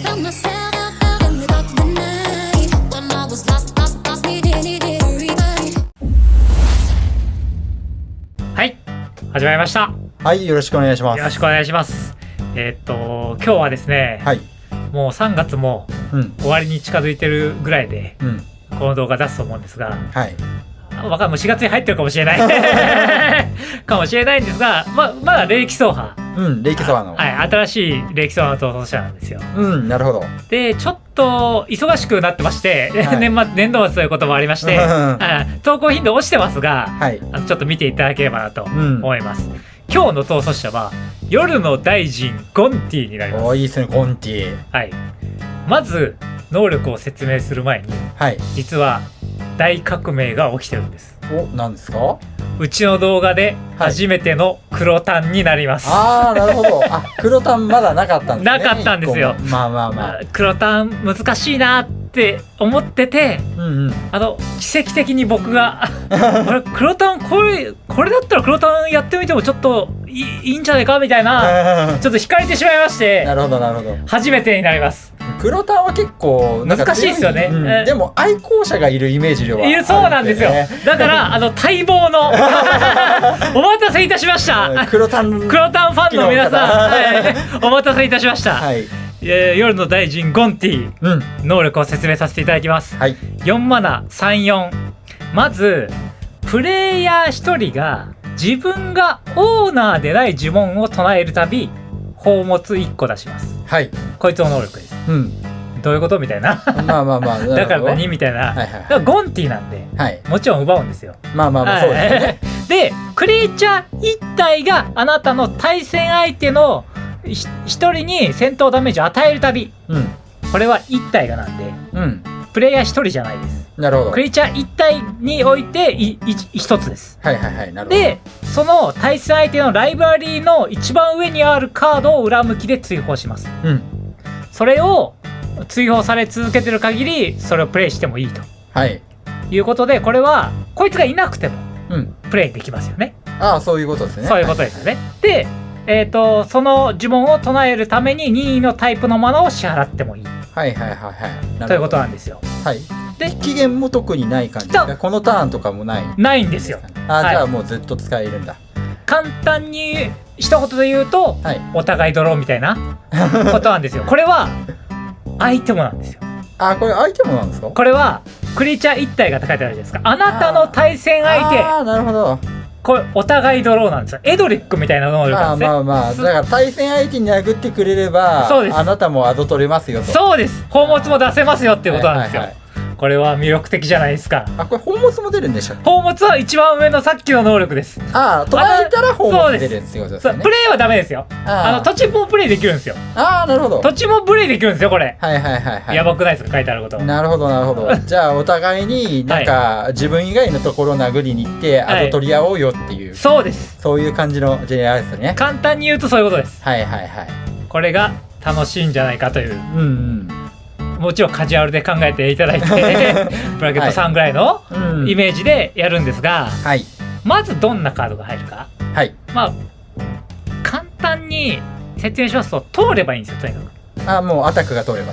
found myself in the dark of the night when I was lost, needed a revive. はい、始まりました。はい、よろしくお願いします。よろしくお願いします。今日はですね、はい、もう3月も終わりに近づいてるぐらいで、この動画出すと思うんですが、はい、わかんない、4月に入ってるかもしれないかもしれないんですが、まだ霊気走破、霊気走破の、はい、新しい霊気走破の逃走者なんですよ。なるほど。でちょっと忙しくなってまして、はい、年度末ということもありまして投稿頻度落ちてますが、はい、ちょっと見ていただければなと思います。今日の逃走者は夜の大臣ゴンティになります。いいですね、ゴンティ。はい、まず能力を説明する前に、はい、実は大革命が起きてるんです。何ですか？うちの動画で初めての黒タンになります。なるほど。黒タンまだなかったんですね。なかったんですよ。黒タン難しいなって思ってて、奇跡的に僕が黒タンこれだったら黒タンやってみてもちょっといいんじゃないかみたいなちょっと惹かれてしまいまして、なるほど初めてになります。黒タンは結構難しいですよね。でも愛好者がいるイメージではあるんで、そうなんですよ。だから待望のお待たせいたしました黒タンファンの皆さん、お待たせいたしました。夜の大臣ゴンティ、能力を説明させていただきます。4マナ34。まずプレイヤー1人が自分がオーナーでない呪文を唱えるたび宝物1個出します。こいつの能力です。どういうことみたいなだから何みたいな。だからゴンティなんで、もちろん奪うんですよ。そうですね。でクリーチャー1体があなたの対戦相手の1人に戦闘ダメージを与えるたび、これは1体がなんで、プレイヤー1人じゃないです。なるほど。クリーチャー1体において1つです。でその対戦相手のライブラリーの一番上にあるカードを裏向きで追放します。それを追放され続けてる限りそれをプレイしてもいいと、いうことで、これはこいつがいなくてもプレイできますよね。そういうことですね。そういうことですよね。でその呪文を唱えるために任意のタイプのマナを支払ってもいいということなんですよ。で期限も特にない感じですか？このターンとかもないんですよ。じゃあもうずっと使えるんだ。簡単に一言で言うと、お互いドローみたいなことなんですよ。これはアイテムなんですよ。これアイテムなんですか？これはクリーチャー1体が書いてあるじゃないですか。あなたの対戦相手。なるほど。これお互いドローなんですよ。エドリックみたいな能力なんですね。だから対戦相手に殴ってくれれば、あなたもアド取れますよと。そうです。宝物も出せますよっていうことなんですよ。これは魅力的じゃないですか。これ宝物も出るんでしょ？宝物は一番上のさっきの能力です。捉えたら宝物出るってことですね。プレイはダメですよ。土地もプレイできるんですよ。なるほど。土地もプレイできるんですよ、これ。やばくないですか、書いてあること。なるほど。じゃあお互いになんか自分以外のところを殴りに行ってアド取り合おうよっていう。そうです。そういう感じのジェネラルですね。簡単に言うとそういうことです。これが楽しいんじゃないかという。もちろんカジュアルで考えていただいてブラケット3ぐらいのイメージでやるんですが、まずどんなカードが入るか、簡単に説明しますと、通ればいいんですよ、とにかく。もうアタックが通れば。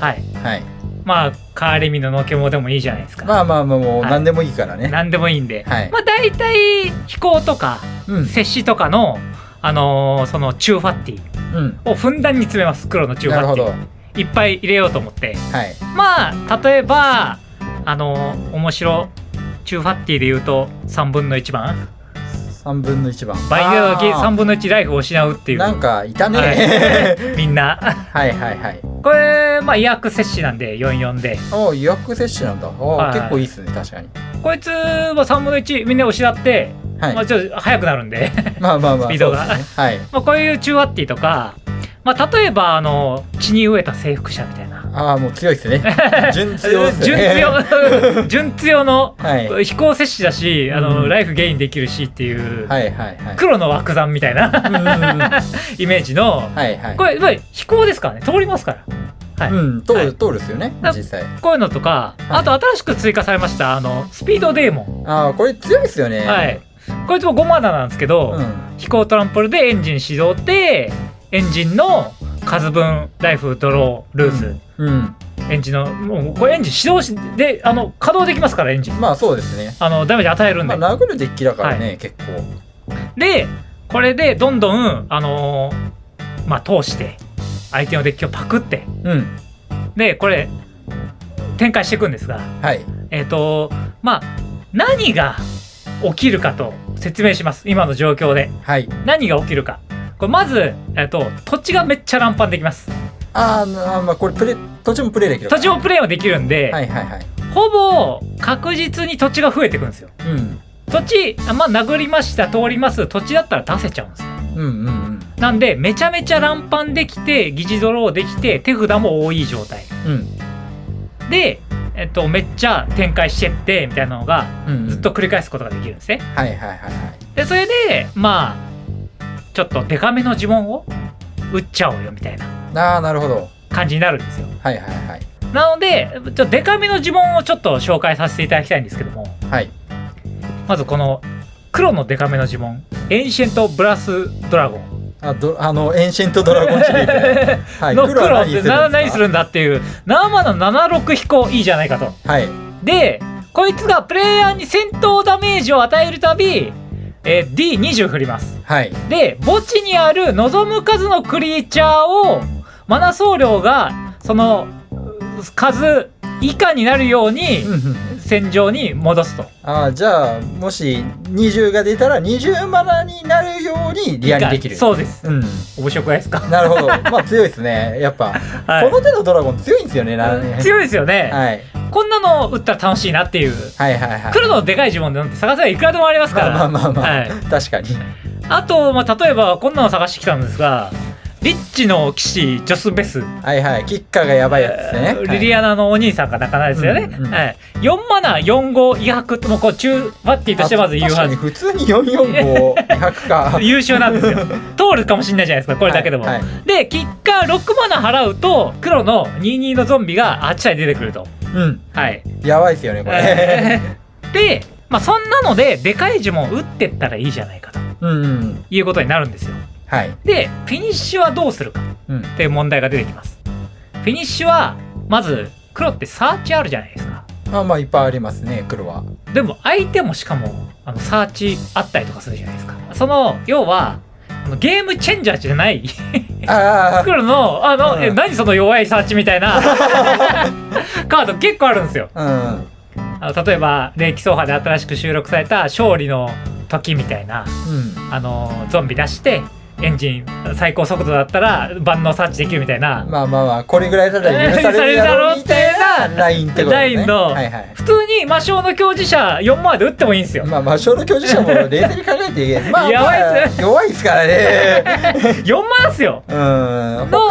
カーレミののけもでもいいじゃないですか。もう何でもいいからね。何でもいいんで、大体飛行とか接しとかのそのチューファッティをふんだんに詰めます。黒のチューファッティいっぱい入れようと思って、例えば面白チューファッティで言うと3分の1番倍では3分の1ライフを失うっていう。なんかいたね、みんな。これ威圧摂氏なんで44で。威圧摂氏なんだ。結構いいっすね。確かにこいつは3分の1みんな失って、ちょっと速くなるんでスピードが。こういうチューファッティとか、例えば血に飢えた征服者みたいな。もう強いですね。純強ですね。純強の飛行摂氏だし、ライフゲインできるしっていう、黒の枠山みたいなイメージの。これ飛行ですからね。通りますから。通るですよね、実際。こういうのとか、あと新しく追加されましたスピードデーモン。これ強いですよね。こいつも5マナなんですけど、飛行トランポルでエンジン始動ってエンジンの数分ライフドロールース、エンジンのもうこれエンジン始動しで稼働できますから、エンジンまあそうですね、ダメージ与えるんで、殴るデッキだからね、結構でこれでどんどん通して相手のデッキをパクって、でこれ展開していくんですが、何が起きるかと説明します。今の状況で、何が起きるか、これまず、土地がめっちゃ乱繁できます。これ土地もプレイできる、土地もプレイもできるんで、ほぼ確実に土地が増えていくんですよ。土地殴りました、通ります、土地だったら出せちゃうんですよ。なんでめちゃめちゃ乱繁できて、疑似ドローできて、手札も多い状態、で、めっちゃ展開してってみたいなのがずっと繰り返すことができるんですね。でそれでちょっとデカめの呪文を打っちゃおうよみたいななるほど感じになるんですよ。なのでちょっとデカめの呪文をちょっと紹介させていただきたいんですけども、まずこの黒のデカめの呪文、エンシェントブラスドラゴン、エンシェントドラゴンシリーズの黒って何するんだっていう、7マナ76飛行いいじゃないかと。でこいつがプレイヤーに戦闘ダメージを与えるたび、D20 振ります。で墓地にある望む数のクリーチャーをマナ総量がその数以下になるように戦場に戻すと。じゃあもし20が出たら20マナになるようにリアにできる。そうです、面白くないですか。なるほど、強いですねやっぱ、この手のドラゴン強いんですよね。強いですよね、こんなの打ったら楽しいなっていう、黒のでかい呪文なんて探せばいくらでもありますから。確かに。あと、例えばこんなの探してきたんですが、リッチの騎士ジョスベス、キッカーがやばいやつですね。リリアナのお兄さんがなかなかですよね。4マナ45威迫ともこう中バッティとしてまず言うはず。普通に445威迫か優秀なんですよ。通るかもしれないじゃないですか、これだけでも。でキッカー6マナ払うと黒の22のゾンビが8体出てくると。やばいですよねこれで、そんなのででかい呪文打ってったらいいじゃないかと、いうことになるんですよ。でフィニッシュはどうするかっていう問題が出てきます。フィニッシュはまず黒ってサーチあるじゃないですか。いっぱいありますね黒は。でも相手もしかもサーチあったりとかするじゃないですか。その要はゲームチェンジャーじゃない黒の何その弱いサーチみたいなカード結構あるんですよ。例えば霊気走破で新しく収録された勝利の時みたいな、ゾンビ出してエンジン最高速度だったら万能サーチできるみたいな、これぐらいだったら許されるだろうみたいなラインってことね。ラインの、普通に魔性の強磁者4マーで打ってもいいんですよ。魔性の強磁者も冷静に考えて弱いですからね4マーですよ。他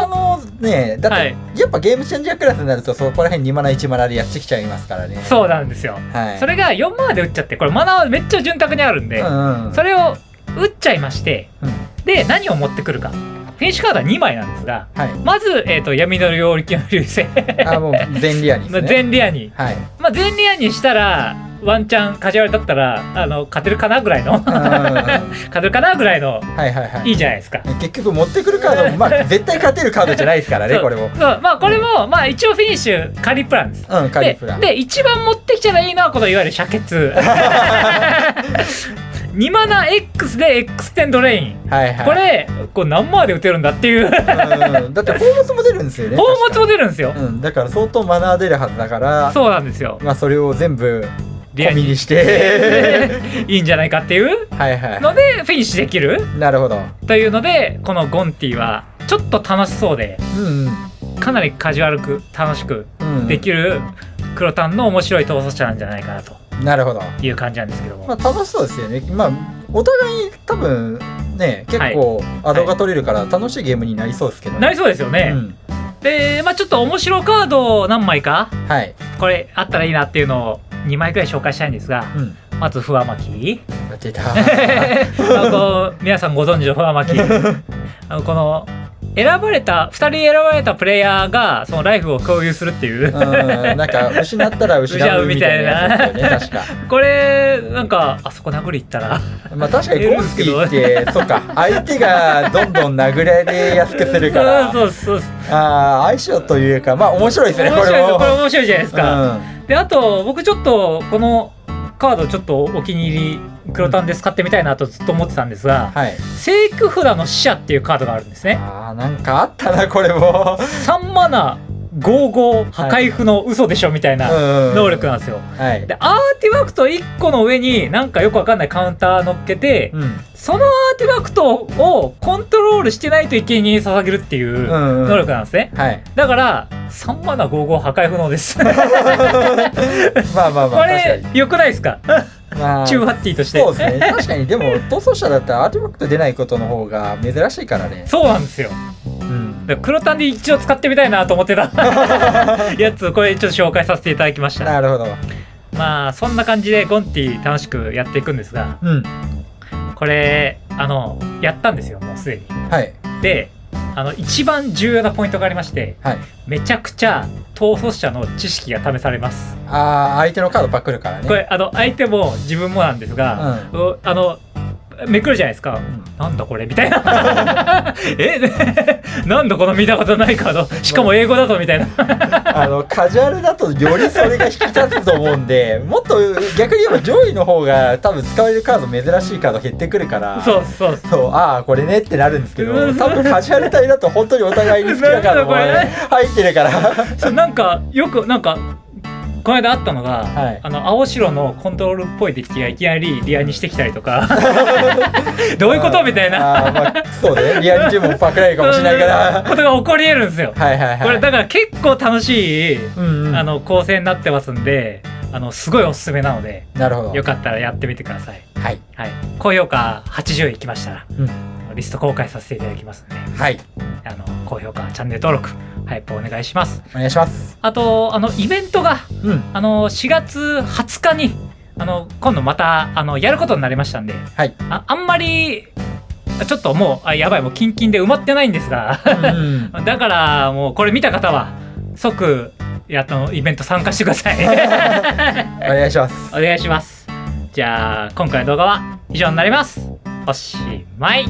のね、だってやっぱゲームチェンジャークラスになるとそこら辺2マナ1マナでやってきちゃいますからね。そうなんですよ、それが4マーで打っちゃって、これマナはめっちゃ潤沢にあるんで、それを打っちゃいまして、で何を持ってくるか。フィニッシュカードは2枚なんですが、まず、闇の領域の流星もう全リアにですね。全リアに、全リアにしたらワンチャンカジュアルだったら勝てるかなぐらいの勝てるかなぐらいの、いいじゃないですか。結局持ってくるカードも絶対勝てるカードじゃないですからねこれも。これも一応フィニッシュ仮プランです。仮プランで一番持ってきたらいいのはこのいわゆる遮血2マナ X で X テンドレイン、これ何マーで打てるんだっていうだって宝物も出るんですよね。宝物も出るんですよ、だから相当マナー出るはずだから。そうなんですよ。それを全部込みにしていいんじゃないかっていうのでフィニッシュできる。なるほど。というのでこのゴンティはちょっと楽しそうで、かなりカジュアルく楽しくできる黒タンの面白い逃走者なんじゃないかなと。なるほど。いう感じなんですけども、楽しそうですよね。お互い多分ね結構アドが取れるから楽しいゲームになりそうですけどね。なりそうですよね。でちょっと面白カード何枚か、これあったらいいなっていうのを2枚くらい紹介したいんですが、まずフワマキ出た皆さんご存知のフワマキこの選ばれた2人選ばれたプレイヤーがそのライフを共有するっていう、なんか失ったら失うみたいなやつですよね、確か。これなんかあそこ殴りいったらまあ確かにゴンティってそうか、相手がどんどん殴られやすくするからそう相性というか、まあ面白いですね。これ面白いじゃないですか、であと僕ちょっとこのカードちょっとお気に入り黒タンで使ってみたいなとずっと思ってたんですが、聖句札の使者っていうカードがあるんですね。なんかあったな、これも3マナ55破壊符の嘘でしょみたいな能力なんですよ。でアーティファクト1個の上になんかよくわかんないカウンター乗っけて、そのアーティファクトをコントロールしてないと生贄に捧げるっていう能力なんですね。だから3マナ55破壊不能です。まあまあまあ、これ良くないですか？チューハッティとして。そうですね。確かに。でも逃走者だったらアーティファクト出ないことの方が珍しいからね。そうなんですよ。黒タンで一度使ってみたいなと思ってたやつ、これちょっと紹介させていただきました。なるほど。まあそんな感じでゴンティ楽しくやっていくんですが、これやったんですよ、もうすでに。で一番重要なポイントがありまして、めちゃくちゃ逃走者の知識が試されます。相手のカードパクるからね。これ相手も自分もなんですが、めくるじゃないですか、なんだこれみたいななんだこの見たことないカード、しかも英語だとみたいなカジュアルだとよりそれが引き立つと思うんで、もっと逆に言えば上位の方が多分使われるカード、珍しいカード減ってくるから、そうこれねってなるんですけど、多分カジュアル帯だと本当にお互いに好きなカードも入ってるからなんかよくこの間あったのが、青白のコントロールっぽいデッキがいきなりリアにしてきたりとかどういうことみたいなそうね、リアに注文パクられるかもしれないからことが起こり得るんですよ。これだから結構楽しい構成になってますんで、すごいおすすめなので、よかったらやってみてください。高評価80いきましたら、リスト公開させていただきますので、高評価、チャンネル登録お願いします。お願いします。あとイベントが、4月20日に今度またやることになりましたんで、あんまりちょっともうやばい、もうキンキンで埋まってないんですがだからもうこれ見た方は即イベント参加してください。お願いします。お願いします。じゃあ今回の動画は以上になります。おしまい。